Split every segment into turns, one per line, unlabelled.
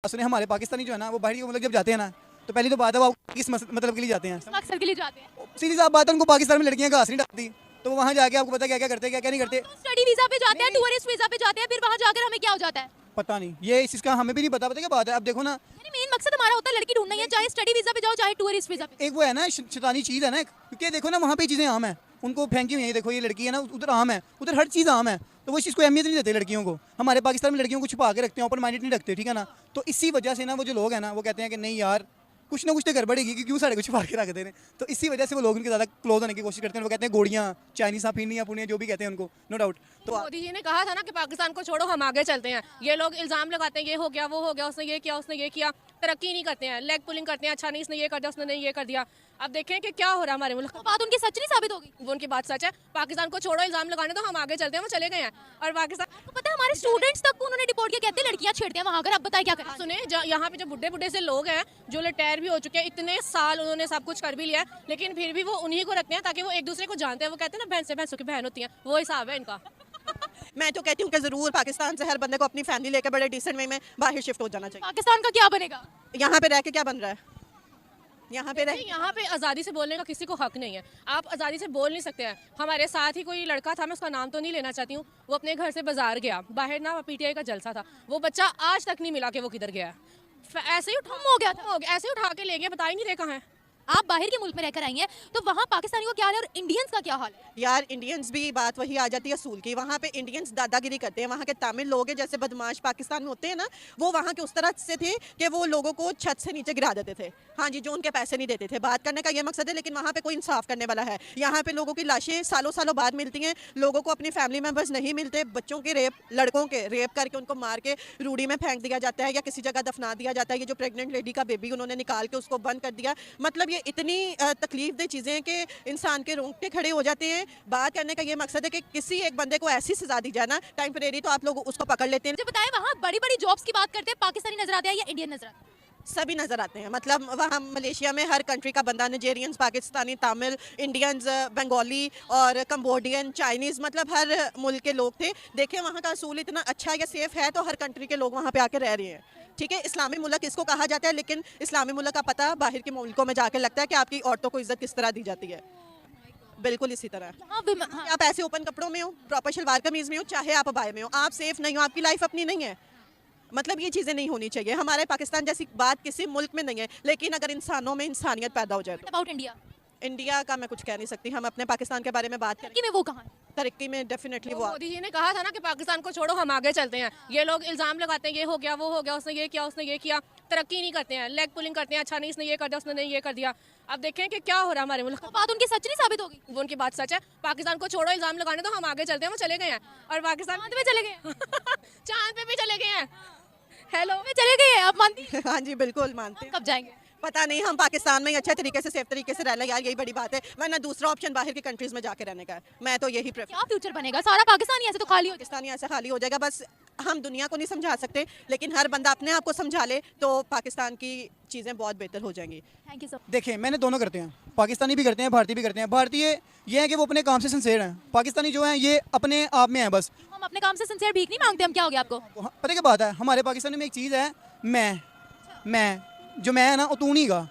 सुने हमारे पाकिस्तानी जो है ना वो बाहर के मुल्क जब जाते हैं ना तो पहली तो बात है वो किस मतलब के लिए जाते हैं।
मकसद के लिए जाते हैं।
सीधी सी बात है, उनको पाकिस्तान में लड़कियां घास नहीं डालती तो वो वहाँ जाके आपको पता क्या क्या करते हैं क्या क्या नहीं करते।
स्टडी वीजा पे जाते हैं, टूरिस्ट वीजा पे जाते हैं, फिर वहाँ जाकर हमें क्या हो जाता है?
पता नहीं, ये इस चीज़ का हमें भी नहीं पता क्या बात है। अब देखो ना,
यानी मेन मकसद हमारा होता है लड़की ढूंढना ही है, चाहे स्टडी वीजा पे जाओ चाहे टूरिस्ट वीजा पे।
एक वो है ना शैतानी चीज़ है ना, क्योंकि देखो ना वहाँ पे चीज़ें आम है, उनको फेंकी हुई है। देखो ये लड़की है ना, उधर आम है, उधर हर चीज़ आम है, तो वो इस चीज़ को अहमियत नहीं देते लड़कियों को। हमारे पाकिस्तान में लड़कियों को छुपा के रखते हैं, ओपन माइंडेड नहीं रखते, ठीक है ना। तो इसी वजह से ना वो जो लोग हैं ना वो कहते हैं कि नहीं यार कुछ ना कुछ तो गड़बड़ेगी कि क्यों साढ़े को छुपा के रखते हैं। तो इसी वजह से वो लोग उनके ज़्यादा क्लोज होने की कोशिश करते हैं। वो कहते हैं गोड़ियाँ, चाइनीज़ पीनियाँ पुनियाँ जो भी कहते हैं उनको, नो डाउट। तो
मोदी जी ने कहा था ना कि पाकिस्तान को छोड़ो हम आगे चलते हैं। ये लोग इल्जाम लगाते हैं ये हो गया वो हो गया, उसने ये किया उसने ये किया, तरक्की नहीं करते हैं, लेग पुलिंग करते हैं। अच्छा नहीं इसने ये कर दिया उसने नहीं ये कर दिया। अब देखें कि क्या हो रहा है हमारे मुल्क।
बात उनकी सच नहीं साबित होगी।
वो उनकी बात सच है, पाकिस्तान को छोड़ो इल्जाम लगाने तो हम आगे चलते हैं। वो चले गए हैं और पाकिस्तान
आपको पता है हमारे स्टूडेंट्स तक को उन्होंने डिपोर्ट किया, कहते हैं लड़कियां छेड़ते हैं वहां कर। अब बताइए क्या करें?
सुने यहाँ पे जो बुढ़े बुढ़े से लोग हैं जो रिटायर भी हो चुके हैं, इतने साल उन्होंने सब कुछ कर भी लिया है, लेकिन फिर भी वो उन्हीं को रखते हैं ताकि वो एक दूसरे को जानते हैं। वो कहते हैं ना भैंस से भैंसों की बहन होती है, वो हिसाब है इनका।
मैं तो कहती हूँ कि ज़रूर पाकिस्तान से हर बंदे को अपनी फैमिली लेकर बड़े डिसेंट वे में बाहर शिफ्ट हो जाना चाहिए।
पाकिस्तान का क्या बनेगा?
यहाँ पे रह के क्या बन रहा है? यहाँ पे रह
यहाँ पे आज़ादी से बोलने का किसी को हक नहीं है। आप आज़ादी से बोल नहीं सकते हैं। हमारे साथ ही कोई लड़का था, मैं उसका नाम तो नहीं लेना चाहती हूँ, वो अपने घर से बाजार गया, बाहर ना पीटीआई का जलसा था, वो बच्चा आज तक नहीं मिला कि वो किधर गया है। ऐसे ही
हो गया था।
ऐसे ही उठा के ले गए, बता ही नहीं रहे कहाँ है।
आप बाहर के मुल्क में रहकर आई हैं तो वहाँ पाकिस्तानियों का क्या हाल है और इंडियंस का क्या हाल है?
यार इंडियंस भी बात वही आ जाती है असूल की। वहाँ पे इंडियंस दादागिरी करते हैं। वहाँ के तमिल लोग हैं जैसे बदमाश पाकिस्तान में होते हैं ना, वो वहाँ के उस तरह से थे कि वो लोगों को छत से नीचे गिरा देते थे। हाँ जी, जो उनके पैसे नहीं देते थे। बात करने का ये मकसद है, लेकिन वहाँ पे कोई इंसाफ करने वाला है। यहाँ पे लोगों की लाशें सालों सालों बाद मिलती हैं, लोगों को अपने फैमिली मेम्बर्स नहीं मिलते, बच्चों के रेप, लड़कों के रेप करके उनको मार के रूढ़ी में फेंक दिया जाता है या किसी जगह दफना दिया जाता है। ये जो प्रेग्नेंट लेडी का बेबी उन्होंने निकाल के उसको बंद कर दिया, मतलब ये इतनी तकलीफ दे चीज़ें हैं कि इंसान के रोंगटे खड़े हो जाते हैं। बात करने का ये मकसद है कि किसी एक बंदे को ऐसी सजा दी जाए ना टेम्परेरी, तो आप लोग उसको पकड़ लेते हैं।
मुझे बताएं वहाँ बड़ी बड़ी जॉब्स की बात करते हैं, पाकिस्तानी नजर आते हैं या इंडियन नजर आते हैं?
सभी नज़र आते हैं। मतलब वहाँ मलेशिया में हर कंट्री का बंदा, नाइजेरियंस, पाकिस्तानी, तमिल, इंडियंस, बंगाली और कंबोडियन, चाइनीज़, मतलब हर मुल्क के लोग थे। देखें वहाँ का असूल इतना अच्छा या सेफ़ है तो हर कंट्री के लोग वहाँ पे आके रह रहे हैं। ठीक है, इस्लामी मुल्क इसको कहा जाता है, लेकिन इस्लामी मुल्क का पता बाहर के मुल्कों में जाके लगता है कि आपकी औरतों को इज्जत किस तरह दी जाती है। बिल्कुल इसी तरह
हाँ।
आप ऐसे ओपन कपड़ों में हो, प्रॉपर शलवार कमीज़ में हो, चाहे आप अबाए में हो, आप सेफ नहीं हो, आपकी लाइफ अपनी नहीं है। मतलब ये चीज़ें नहीं होनी चाहिए। हमारे पाकिस्तान जैसी बात किसी मुल्क में नहीं है, लेकिन अगर इंसानों में इंसानियत पैदा हो जाए तो।
About India?
इंडिया का मैं कुछ कह नहीं सकती। हम अपने पाकिस्तान के बारे में बात करें
कि में वो कहाँ है?
तरक्की में डेफिनेटली वो
मोदी जी ने कहा था ना कि पाकिस्तान को छोड़ो हम आगे चलते हैं। ये लोग इल्जाम लगाते हैं ये हो गया वो हो गया, उसने ये किया उसने ये किया, तरक्की नहीं करते हैं, लेग पुलिंग करते हैं। अच्छा नहीं इसने ये कर दिया उसने नहीं ये कर दिया। अब देखें कि क्या हो रहा है हमारे मुल्क।
बात उनकी सच नहीं साबित होगी।
वो उनकी बात सच है, पाकिस्तान को छोड़ो इल्जाम लगाने तो हम आगे चलते हैं। वो चले गए हैं और पाकिस्तान
चांद पे चले गए?
चांद पे भी चले गए हैं। हेलो
में चले गए आप मानती हैं?
हाँ जी बिल्कुल मानते हैं।
कब जाएंगे?
पता नहीं, हम पाकिस्तान में ही अच्छे तरीके से सेफ तरीके से रहना, यार यही बड़ी बात है। वरना दूसरा ऑप्शन बाहर की कंट्रीज में जाके रहने का है। मैं तो यही प्रेफर।
क्या फ्यूचर बनेगा? सारा पाकिस्तान ही ऐसे तो खाली हो जाए।
पाकिस्तानी ऐसे खाली हो जाएगा। बस हम दुनिया को नहीं समझा सकते, लेकिन हर बंदा अपने आप को समझा ले तो पाकिस्तान की चीज़ें बहुत बेहतर हो जाएंगी।
Thank you sir.
देखिए मैंने दोनों करते हैं, पाकिस्तानी भी करते हैं, भारतीय भी करते हैं। भारतीय ये है कि वो अपने काम से सिंसेयर हैं, पाकिस्तानी जो है ये अपने आप में है बस।
हम अपने काम से सिंसियर भीख नहीं मांगते, हम क्या हो गया आपको?
पता क्या बात है, हमारे पाकिस्तानी में एक चीज़ है, मैं जो मैं है ना वो तू नहीं का,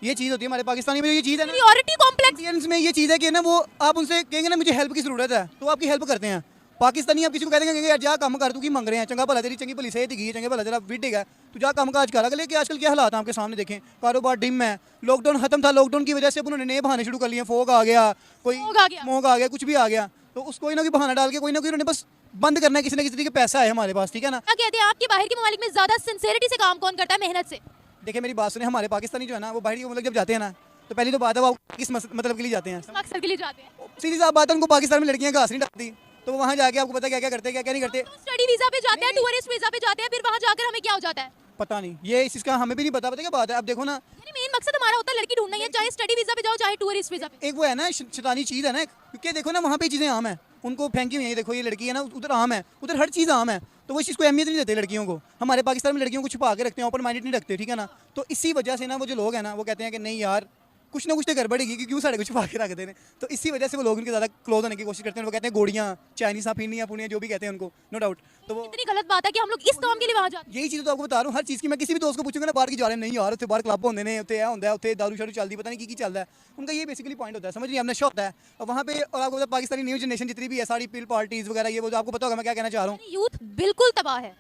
ये चीज़ होती है हमारे पाकिस्तानी में। ये चीज़ है ना
इंफीरियरिटी कॉम्प्लेक्स।
इंडियंस में ये चीज़ है कि ना वो आप उनसे कहेंगे ना मुझे हेल्प की ज़रूरत है तो आपकी हेल्प करते हैं। पाकिस्तानी आप किसी को कह देंगे यार जा काम कर, तू की मंग रहे हैं, चंगा भला तेरी चंगी भली सेहत की, चंगे भला तेरा विटिक है, तू जा काम काज कर। लेकिन आजकल क्या हालात हैं आपके सामने देखें, कारोबार डिम है, लॉकडाउन खत्म था, लॉकडाउन की वजह से उन्होंने नए बहाने शुरू कर लिए, फोग आ गया, कोई मोग आ गया, कुछ भी आ गया, तो उसको कोई ना कोई बहाना डाल के कोई ना कोई उन्होंने बस बंद करना है। किसी न किसी तरीके पैसा है हमारे पास, ठीक है ना।
क्या कहते हैं आपके बाहर के ममालिक में ज्यादा सिंसियरिटी से काम कौन करता है, मेहनत से?
देखिए मेरी बात सुने, हमारे पाकिस्तानी जो है ना वो बाहर के मुल्क जब जाते हैं ना तो पहली तो बात है वो किस मतलब के लिए जाते हैं।
मकसद के लिए जाते हैं।
सीधी सी बात है, उनको पाकिस्तान में लड़कियां घास नहीं डालती तो वो वहाँ जाके आपको पता क्या क्या करते हैं क्या क्या नहीं करते।
स्टडी वीजा पे जाते हैं, टूरिस्ट वीजा पे जाते हैं, फिर वहाँ जाकर हमें क्या हो जाता है?
पता नहीं, ये इस चीज़ का हमें भी नहीं पता क्या बात है। अब देखो ना,
यानी मेन मकसद हमारा होता है लड़की ढूंढना ही है, चाहे स्टडी वीजा पे जाओ चाहे टूरिस्ट वीजा पे।
एक वो है ना शैतानी चीज़ है ना, क्योंकि देखो ना वहाँ पे चीज़ें आम है, उनको फेंकी हुई है। देखो ये लड़की है ना, उधर आम है, उधर हर चीज़ आम है, तो वो इस चीज़ को अहमियत नहीं देते लड़कियों को। हमारे पाकिस्तान में लड़कियों को छुपा के रखते हैं, ओपन माइंडेड नहीं रखते, ठीक है ना। तो इसी वजह से ना वो जो लोग हैं ना वो कहते हैं कि नहीं यार कुछ ना कुछ तो गड़बड़ेगी कि क्यों साढ़े कुछ छुपा के रख देने। तो इसी वजह से वो लोग उनके ज़्यादा क्लोज होने की कोशिश करते हैं। वो कहते हैं गोड़ियाँ, चाइनीज़ फिरनियाँ पुनियाँ जो भी कहते हैं उनको, नो डाउट। तो वो
इतनी गलत बात है कि हम लोग इस काम के लिए वहाँ जाते हैं।
यही चीज़ तो आपको बता रहा हूँ, हर चीज़ की। मैं किसी भी दोस्त को पूछूंगा ना बाहर की जा रहे हैं, नहीं यार उत्थे बाहर क्लब होंगे ने, उत्थे यह होंदा है, उत्थे दारू शारू चलती, पता नहीं की चलता है। उनका ये बेसिकली पॉइंट होता है, समझ नहीं, अपना शौक होता है। और वहाँ पे और आपको पता है, पाकिस्तानी न्यू जनरेशन जितनी भी है, सारी पिल पार्टीज़ वगैरह ये वो, जो आपको पता होगा मैं क्या कहना चाह रहा हूँ।
यूथ बिल्कुल तबाह है।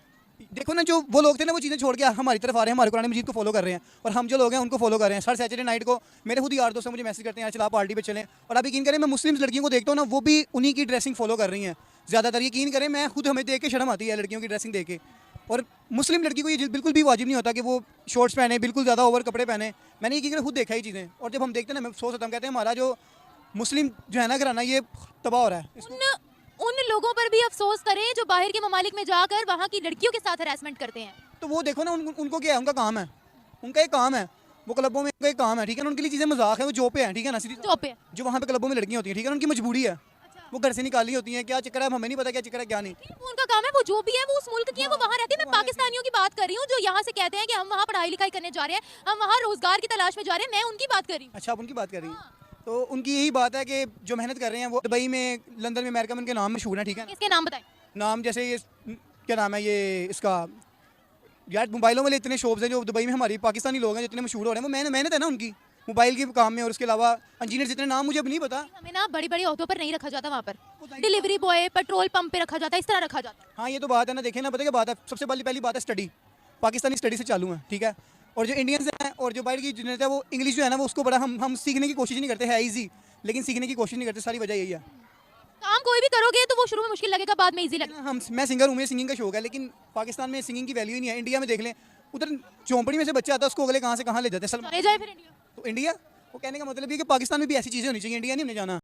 देखो ना, जो वो लोग थे ना, वो चीज़ें छोड़ के हमारी तरफ आ रहे हैं, हमारे कुरान मजीद को फॉलो कर रहे हैं। और हम जो लोग हैं उनको फॉलो कर रहे हैं। हर सैटरडे नाइट को मेरे खुद यार दोस्त मुझे मैसेज करते हैं, यार चला पार्टी पे चलें। और आप यकीन करें, मैं मुस्लिम लड़कियों को देखता हूँ ना, वो भी उन्हीं की ड्रेसिंग फॉलो कर रही हैं ज़्यादातर। यकीन करें, मैं खुद हमें देख के शर्म आती है लड़कियों की ड्रेसिंग देख के। और मुस्लिम लड़की को ये बिल्कुल भी वाजिब नहीं होता कि वो शॉर्ट्स पहने, बिल्कुल ज़्यादा ओवर कपड़े पहने। मैंने यकीन करें खुद देखा ही चीज़ें। और जब हम देखते हैं ना, मैं सोच होता हम कहते हैं हमारा जो मुस्लिम जो है ना घराना, ये तबाह हो रहा है।
उन लोगों पर भी अफसोस करें जो बाहर के ममालिक में जाकर वहाँ की लड़कियों के साथ हरासमेंट करते हैं।
तो वो देखो ना, उनको क्या है, उनका काम है, उनका एक काम है, वो क्लबों में उनका एक काम है, ठीक है ना। उनके लिए चीज़ें मजाक है, वो जो पे हैं, ठीक है ना, सीधी
जो पे
जो वहाँ पे क्लबों में लड़कियाँ होती हैं, ठीक है ना, उनकी मजबूरी है। वो घर से निकाली होती हैं, क्या चक्कर है हमें नहीं पता, क्या चक्कर है क्या नहीं।
वो उनका काम है, वो जो भी है वो उस मुल्क की है, वो वहाँ रहती है। मैं पाकिस्तानियों की बात कर रही हूँ जो यहाँ से कहते हैं कि हम वहाँ पढ़ाई लिखाई करने जा रहे हैं, हम वहाँ रोजगार की तलाश में जा रहे हैं। मैं उनकी बात कर रही हूँ।
अच्छा, आप उनकी बात कर रही हैं। तो उनकी यही बात है कि जो मेहनत कर रहे हैं, वो दुबई में, लंदन में, अमेरिका में उनके नाम मशहूर है, ठीक है।
इसके नाम बताएं।
नाम जैसे ये क्या नाम है, ये इसका यार, मोबाइलों वाले इतने शॉप्स हैं जो दुबई में हमारी पाकिस्तानी लोग हैं जितने मशहूर हो रहे हैं। वो मेहनत है ना उनकी मोबाइल के काम में। और उसके अलावा इंजीनियर जितने नाम मुझे अब नहीं पता।
हमें ना बड़ी बड़ी ऑटो पर नहीं रखा जाता, वहाँ पर डिलीवरी बॉय, पेट्रोल पंप पे रखा जाता है, इस तरह रखा जाता है।
हाँ, ये तो बात है ना। देखें ना, पता क्या बात है, सबसे पहली बात है स्टडी। पाकिस्तानी स्टडी से चालू है, ठीक है। और जो इंडियंस हैं और जो बाहर की जनरेशन है, वो इंग्लिश जो है ना, वो उसको बड़ा हम सीखने की कोशिश नहीं करते, है ईजी, लेकिन सीखने की कोशिश नहीं करते। सारी वजह यही है।
काम कोई भी करोगे तो वो शुरू में मुश्किल लगेगा, बाद में इजी लगेगा।
मैं सिंगर हूँ, मुझे सिंगिंग का शौक है, लेकिन पाकिस्तान में सिंगिंग की वैल्यू ही नहीं है। इंडिया में देख लें, उधर झोंपड़ी में से बच्चा आता है, उसको अगले कहाँ से कहाँ ले जाते हैं।
चले जाए फिर इंडिया।
तो इंडिया, वो कहने का मतलब ये कि पाकिस्तान में भी ऐसी चीज़ें होनी चाहिए, इंडिया नहीं होने जाना।